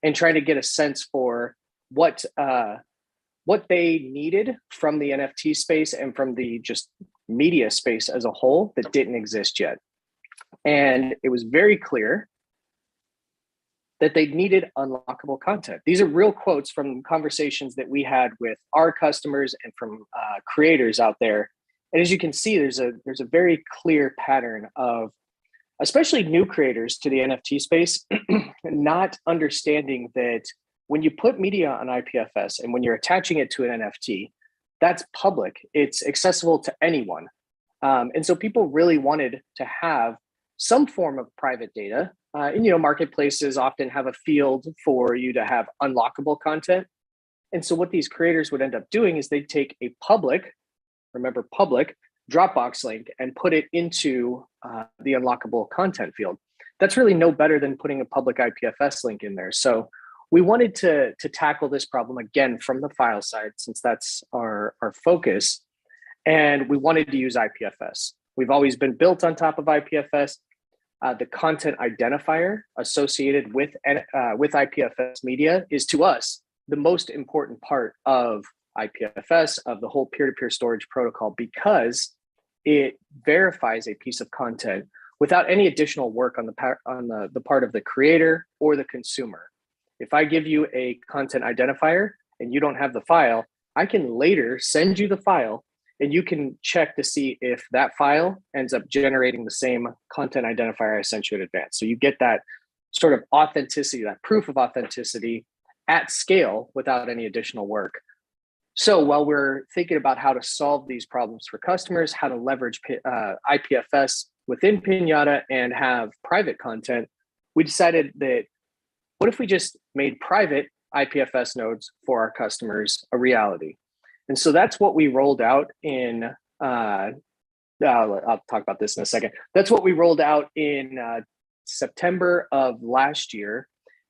and trying to get a sense for what they needed from the NFT space and from the just media space as a whole that didn't exist yet. And it was very clear that they needed unlockable content. These are real quotes from conversations that we had with our customers and from creators out there. And as you can see, there's a very clear pattern of, especially new creators to the NFT space, not understanding that when you put media on IPFS and when you're attaching it to an NFT, that's public. It's accessible to anyone. And so people really wanted to have some form of private data. And marketplaces often have a field for you to have unlockable content. And so what these creators would end up doing is they'd take a public, remember public, Dropbox link and put it into the unlockable content field. That's really no better than putting a public IPFS link in there. So we wanted to tackle this problem again from the file side, since that's our focus. And we wanted to use IPFS. We've always been built on top of IPFS. The content identifier associated with IPFS media is, to us, the most important part of IPFS, of the whole peer-to-peer storage protocol, because it verifies a piece of content without any additional work on the part of the creator or the consumer. If I give you a content identifier and you don't have the file, I can later send you the file and you can check to see if that file ends up generating the same content identifier I sent you in advance. So you get that sort of authenticity, that proof of authenticity at scale without any additional work. So while we're thinking about how to solve these problems for customers, how to leverage IPFS within Pinata and have private content, we decided that what if we just made private IPFS nodes for our customers a reality? And so that's what we rolled out in, I'll talk about this in a second. That's what we rolled out in September of last year.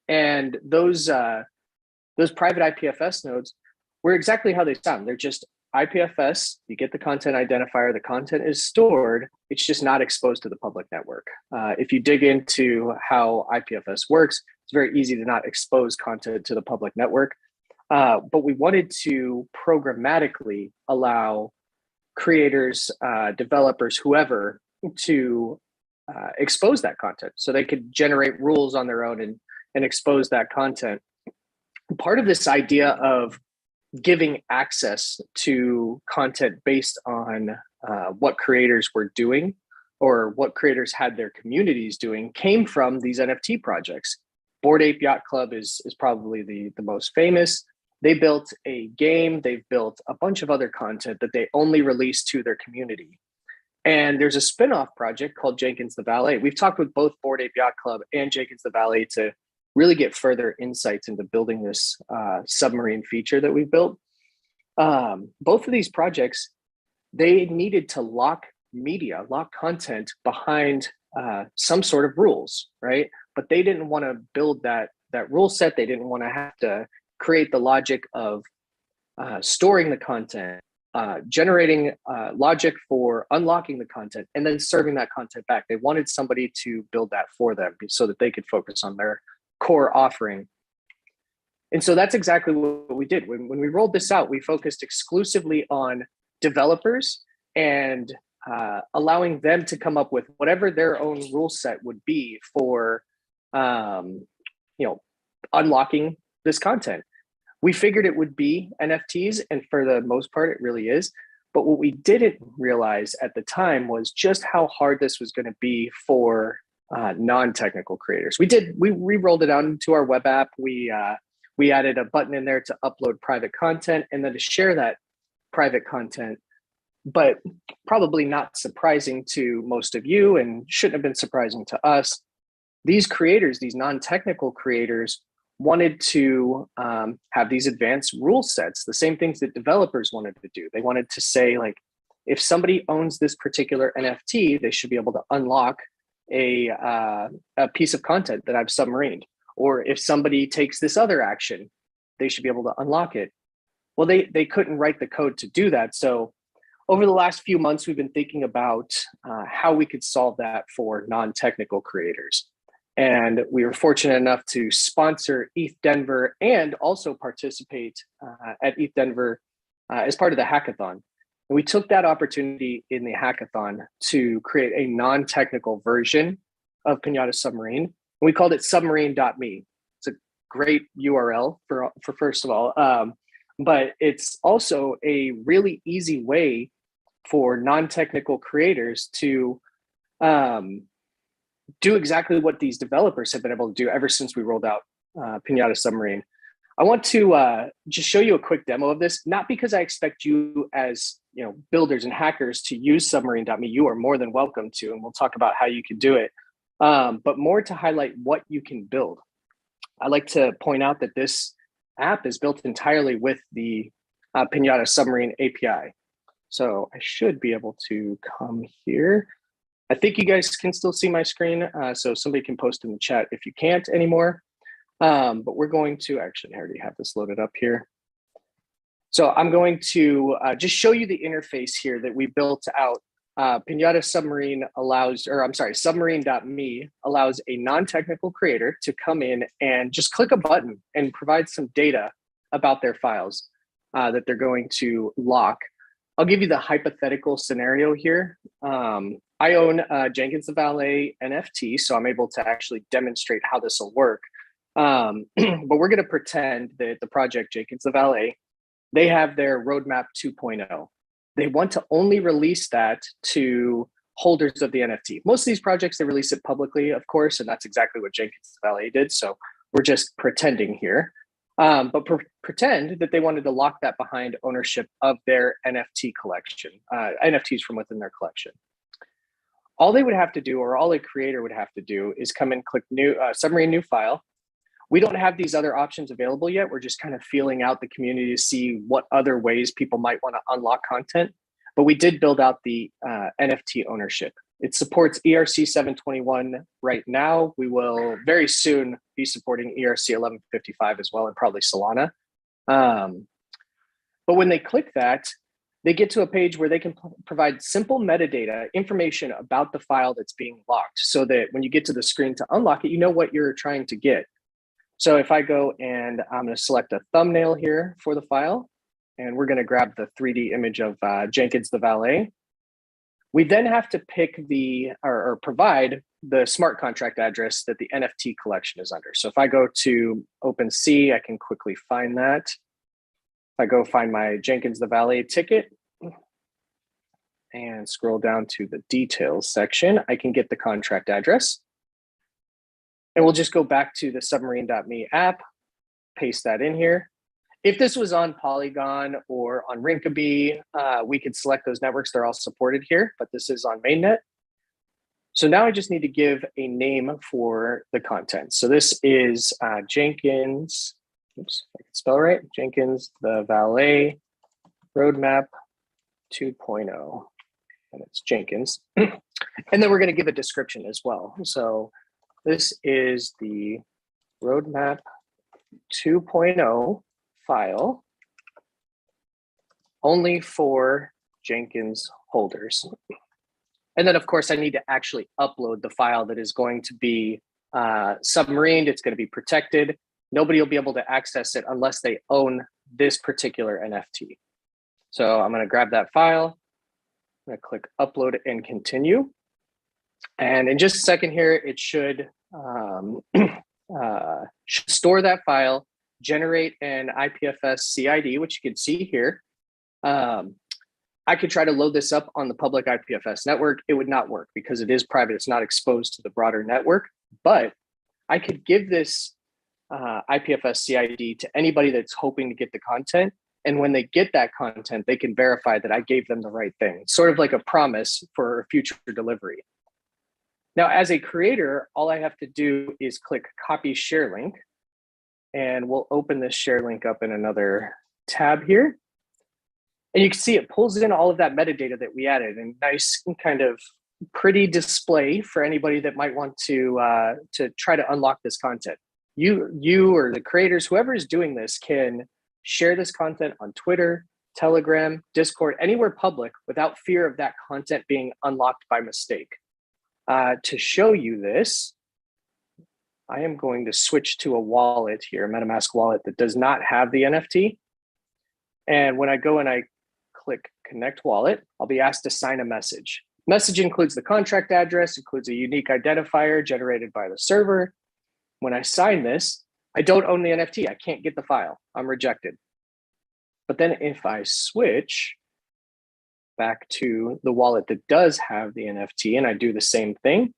And those private IPFS nodes were exactly how they sound. They're just IPFS, you get the content identifier, the content is stored, it's just not exposed to the public network. If you dig into how IPFS works, it's very easy to not expose content to the public network. But we wanted to programmatically allow creators, developers, whoever, to expose that content so they could generate rules on their own and expose that content. Part of this idea of giving access to content based on what creators were doing or what creators had their communities doing came from these NFT projects. Bored Ape Yacht Club is probably the most famous. They built a game, they've built a bunch of other content that they only release to their community. And there's a spin-off project called Jenkins the Valet. We've talked with both Bored Ape Yacht Club and Jenkins the Valet to really get further insights into building this submarine feature that we've built. Both of these projects, they needed to lock media, lock content behind some sort of rules, right? But they didn't want to build that rule set. They didn't want to have to create the logic of storing the content, generating logic for unlocking the content, and then serving that content back. They wanted somebody to build that for them so that they could focus on their core offering. And so that's exactly what we did. When we rolled this out, we focused exclusively on developers and allowing them to come up with whatever their own rule set would be for unlocking this content. We figured it would be NFTs, and for the most part, it really is. But what we didn't realize at the time was just how hard this was going to be for non-technical creators. We re-rolled it out into our web app. We added a button in there to upload private content and then to share that private content. But probably not surprising to most of you, and shouldn't have been surprising to us, these creators, these non-technical creators, wanted to have these advanced rule sets, the same things that developers wanted to do. They wanted to say, like, if somebody owns this particular NFT, they should be able to unlock a piece of content that I've submarined. Or if somebody takes this other action, they should be able to unlock it. Well, they couldn't write the code to do that. So over the last few months, we've been thinking about how we could solve that for non-technical creators. And we were fortunate enough to sponsor ETH Denver and also participate at ETH Denver as part of the hackathon. And we took that opportunity in the hackathon to create a non-technical version of Pinata Submarine. And we called it submarine.me. It's a great URL for first of all, but it's also a really easy way for non-technical creators to do exactly what these developers have been able to do ever since we rolled out Pinata Submarine. I want to just show you a quick demo of this, not because I expect you as builders and hackers to use submarine.me. You are more than welcome to, and we'll talk about how you can do it, but more to highlight what you can build. I like to point out that this app is built entirely with the Pinata Submarine API. So I should be able to come here. I think you guys can still see my screen, so somebody can post in the chat if you can't anymore. But we're going to, actually, I already have this loaded up here. So I'm going to just show you the interface here that we built out. Pinata Submarine allows, or I'm sorry, submarine.me allows a non-technical creator to come in and just click a button and provide some data about their files that they're going to lock. I'll give you the hypothetical scenario here. I own Jenkins the Valet NFT, so I'm able to actually demonstrate how this will work. But we're going to pretend that the project Jenkins the Valet, they have their roadmap 2.0. They want to only release that to holders of the NFT. Most of these projects, they release it publicly, of course, and that's exactly what Jenkins the Valet did. So we're just pretending here. But pretend that they wanted to lock that behind ownership of their NFT collection, NFTs from within their collection. All they would have to do, or all a creator would have to do, is come and click new submarine new file. We don't have these other options available yet. We're just kind of feeling out the community to see what other ways people might want to unlock content. But we did build out the NFT ownership. It supports ERC 721 right now. We will very soon be supporting ERC 1155 as well, and probably Solana. But when they click that, they get to a page where they can provide simple metadata information about the file that's being locked, so that when you get to the screen to unlock it, you know what you're trying to get. So if I go and I'm going to select a thumbnail here for the file, and we're going to grab the 3D image of Jenkins the Valet. We then have to pick or provide the smart contract address that the NFT collection is under. So if I go to OpenSea, I can quickly find that. If I go find my Jenkins the Valet ticket and scroll down to the details section, I can get the contract address. And we'll just go back to the submarine.me app, paste that in here. If this was on Polygon or on Rinkeby, we could select those networks. They're all supported here, but this is on mainnet. So now I just need to give a name for the content. So this is Jenkins, oops, I can spell right, Jenkins the Valet Roadmap 2.0, and it's Jenkins. And then we're going to give a description as well. So this is the Roadmap 2.0 file only for Jenkins holders. And then, of course, I need to actually upload the file that is going to be submarined. It's going to be protected. Nobody will be able to access it unless they own this particular NFT. So I'm going to grab that file. I'm going to click upload and continue. And in just a second here, it should store that file, generate an IPFS CID, which you can see here. I could try to load this up on the public IPFS network. It would not work because it is private. It's not exposed to the broader network. But I could give this IPFS CID to anybody that's hoping to get the content. And when they get that content, they can verify that I gave them the right thing. Sort of like a promise for future delivery. Now, as a creator, all I have to do is click copy share link. And we'll open this share link up in another tab here. And you can see it pulls in all of that metadata that we added, and nice kind of pretty display for anybody that might want to try to unlock this content. You or the creators, whoever is doing this, can share this content on Twitter, Telegram, Discord, anywhere public without fear of that content being unlocked by mistake. To show you this, I am going to switch to a wallet here, a MetaMask wallet that does not have the NFT. And when I go and I click connect wallet, I'll be asked to sign a message. Message includes the contract address, includes a unique identifier generated by the server. When I sign this, I don't own the NFT. I can't get the file. I'm rejected. But then if I switch back to the wallet that does have the NFT and I do the same thing,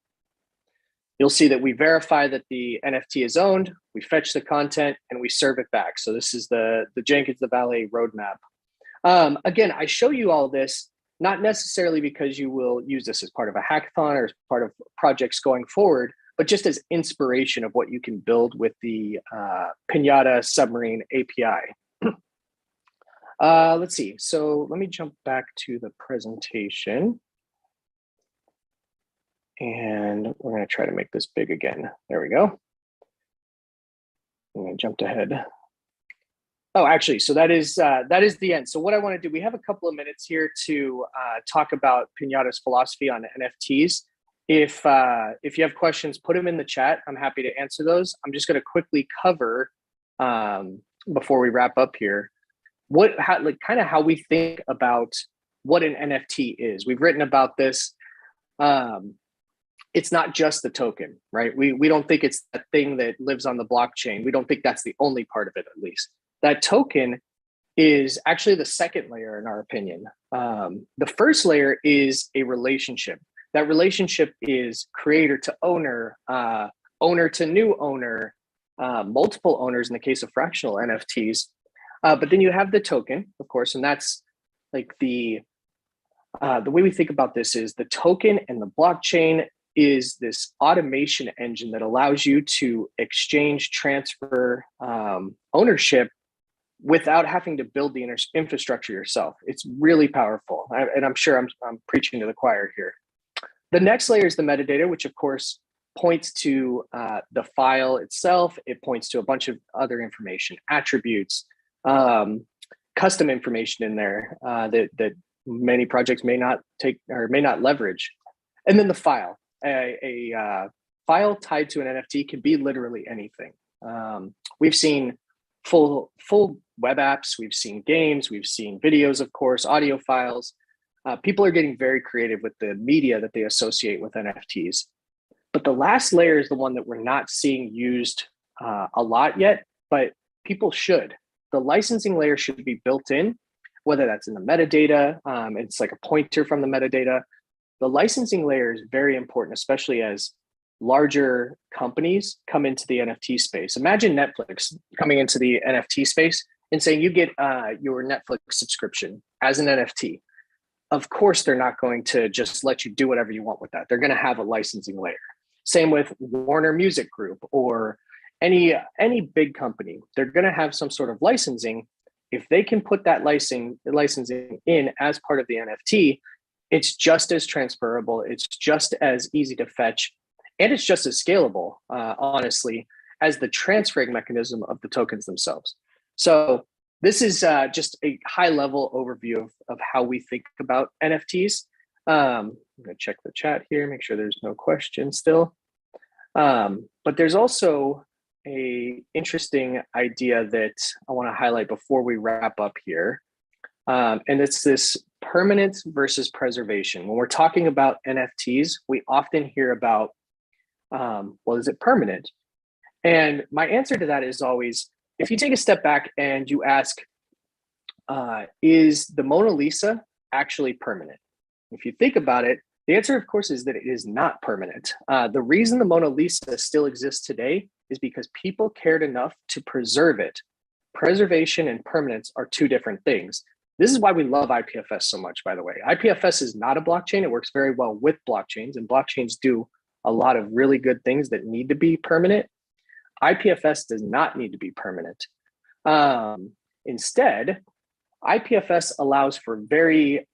you'll see that we verify that the NFT is owned, we fetch the content, and we serve it back. So this is the Jenkins the Valet roadmap. Again, I show you all this, not necessarily because you will use this as part of a hackathon or as part of projects going forward, but just as inspiration of what you can build with the Pinata Submarine API. Let's see. So let me jump back to the presentation. And we're going to try to make this big again. There we go. I jumped ahead. Oh, actually, so that is the end. So what I want to do, we have a couple of minutes here to talk about Pinata's philosophy on NFTs. If you have questions, put them in the chat. I'm happy to answer those. I'm just going to quickly cover before we wrap up here how we think about what an NFT is. We've written about this. It's not just the token, right? We don't think it's the thing that lives on the blockchain. We don't think that's the only part of it, at least. That token is actually the second layer, in our opinion. The first layer is a relationship. That relationship is creator to owner, owner to new owner, multiple owners in the case of fractional NFTs. But then you have the token, of course, and that's like the way we think about this is the token and the blockchain is this automation engine that allows you to exchange, transfer ownership without having to build the infrastructure yourself. It's really powerful. And I'm sure I'm preaching to the choir here. The next layer is the metadata, which of course points to the file itself. It points to a bunch of other information, attributes, custom information in there that many projects may not take or may not leverage. And then the file. A file tied to an NFT can be literally anything. We've seen full web apps, we've seen games, we've seen videos, of course, audio files. People are getting very creative with the media that they associate with NFTs. But the last layer is the one that we're not seeing used a lot yet, but people should. The licensing layer should be built in, whether that's in the metadata, it's like a pointer from the metadata. The licensing layer is very important, especially as larger companies come into the NFT space. Imagine Netflix coming into the NFT space and saying you get your Netflix subscription as an NFT. Of course, they're not going to just let you do whatever you want with that. They're going to have a licensing layer. Same with Warner Music Group or any big company. They're going to have some sort of licensing. If they can put that licensing in as part of the NFT, it's just as transferable, it's just as easy to fetch, and it's just as scalable, honestly, as the transferring mechanism of the tokens themselves. So this is just a high-level overview of how we think about NFTs. I'm going to check the chat here, make sure there's no questions still. But there's also an interesting idea that I want to highlight before we wrap up here. And it's this permanence versus preservation. When we're talking about NFTs, we often hear about, well, is it permanent? And my answer to that is always, if you take a step back and you ask, is the Mona Lisa actually permanent? If you think about it, the answer, of course, is that it is not permanent. The reason the Mona Lisa still exists today is because people cared enough to preserve it. Preservation and permanence are two different things. This is why we love IPFS so much, by the way. IPFS is not a blockchain. It works very well with blockchains, and blockchains do a lot of really good things that need to be permanent. IPFS does not need to be permanent. Instead, IPFS allows for very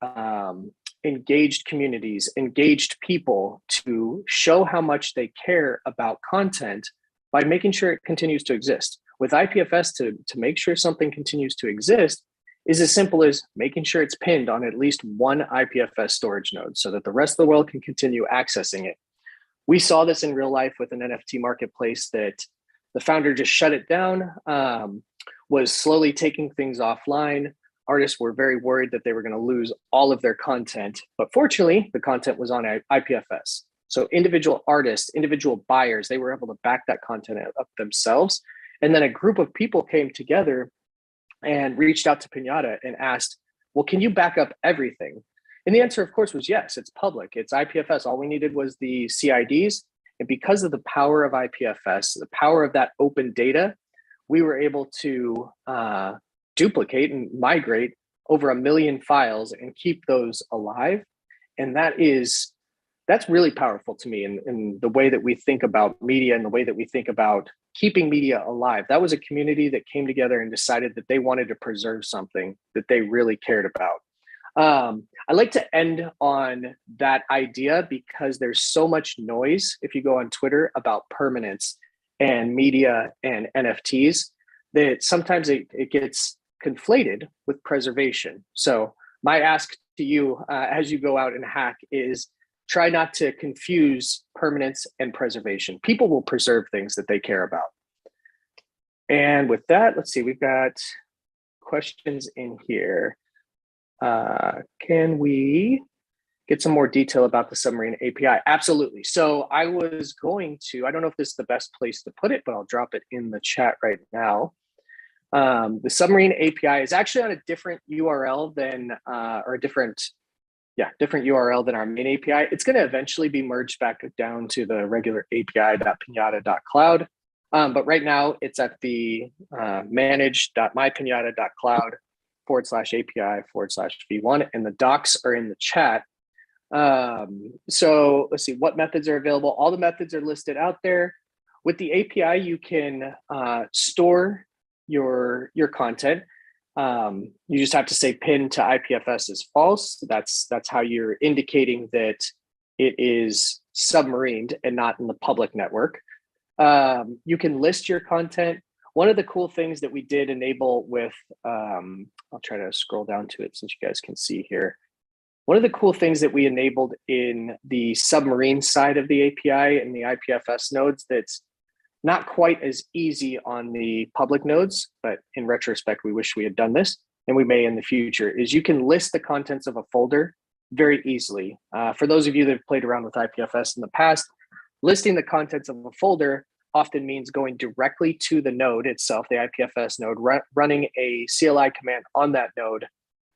engaged communities, engaged people to show how much they care about content by making sure it continues to exist. With IPFS, to make sure something continues to exist is as simple as making sure it's pinned on at least one IPFS storage node so that the rest of the world can continue accessing it. We saw this in real life with an NFT marketplace that the founder just shut it down, was slowly taking things offline. Artists were very worried that they were going to lose all of their content, but fortunately, the content was on IPFS. So individual artists, individual buyers, they were able to back that content up themselves. And then a group of people came together and reached out to Pinata and asked, well, can you back up everything? And the answer, of course, was yes, it's public. It's IPFS. All we needed was the CIDs. And because of the power of IPFS, the power of that open data, we were able to duplicate and migrate over 1 million files and keep those alive. And that's really powerful to me in the way that we think about media and the way that we think about keeping media alive. That was a community that came together and decided that they wanted to preserve something that they really cared about. I like to end on that idea because there's so much noise, if you go on Twitter, about permanence and media and NFTs, that sometimes it gets conflated with preservation. So my ask to you as you go out and hack is try not to confuse permanence and preservation. People will preserve things that they care about. And with that, let's see, we've got questions in here. Can we get some more detail about the Submarine API? Absolutely. So I was going to, I don't know if this is the best place to put it, but I'll drop it in the chat right now. The Submarine API is actually on a different URL than, or a different URL than our main API. It's going to eventually be merged back down to the regular api.pinata.cloud. But right now it's at the manage.mypinata.cloud/API/v1, and the docs are in the chat. So let's see what methods are available. All the methods are listed out there. With the API, you can store your content. You just have to say pin to IPFS is false. That's how you're indicating that it is submarined and not in the public network. You can list your content. One of the cool things that we did enable with, I'll try to scroll down to it since you guys can see here. One of the cool things that we enabled in the submarine side of the API and the IPFS nodes that's not quite as easy on the public nodes, but in retrospect, we wish we had done this, and we may in the future, is you can list the contents of a folder very easily. For those of you that have played around with IPFS in the past, listing the contents of a folder often means going directly to the node itself, the IPFS node, running a CLI command on that node,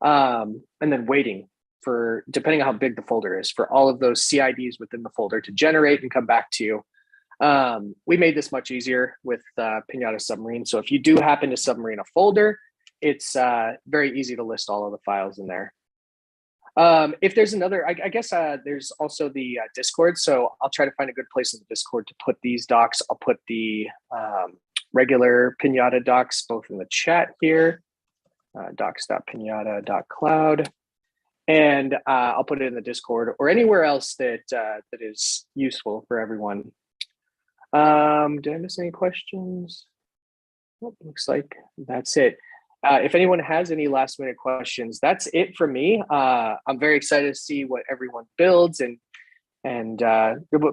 and then waiting for, depending on how big the folder is, for all of those CIDs within the folder to generate and come back to you. We made this much easier with Pinata Submarine. So if you do happen to submarine a folder, it's very easy to list all of the files in there. If there's another, I guess there's also the Discord. So I'll try to find a good place in the Discord to put these docs. I'll put the regular Pinata docs both in the chat here, docs.pinata.cloud, and I'll put it in the Discord or anywhere else that that is useful for everyone. Did I miss any questions? Oh, looks like that's it. If anyone has any last minute questions, that's it for me. I'm very excited to see what everyone builds and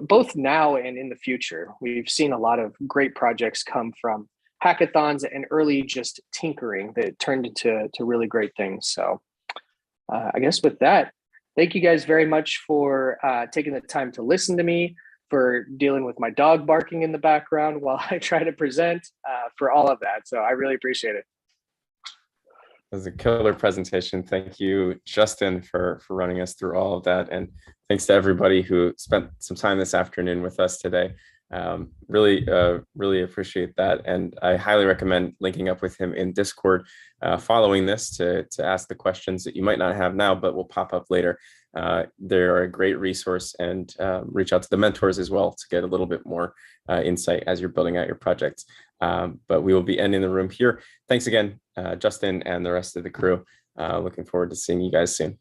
both now and in the future. We've seen a lot of great projects come from hackathons and early just tinkering that turned into really great things. So I guess with that, thank you guys very much for taking the time to listen to me, for dealing with my dog barking in the background while I try to present, for all of that. So I really appreciate it. It was a killer presentation. Thank you, Justin, for running us through all of that. And thanks to everybody who spent some time this afternoon with us today. Really appreciate that. And I highly recommend linking up with him in Discord following this to ask the questions that you might not have now, but will pop up later. They're a great resource, and reach out to the mentors as well to get a little bit more insight as you're building out your projects. But we will be ending the room here. Thanks again, Justin and the rest of the crew. Looking forward to seeing you guys soon.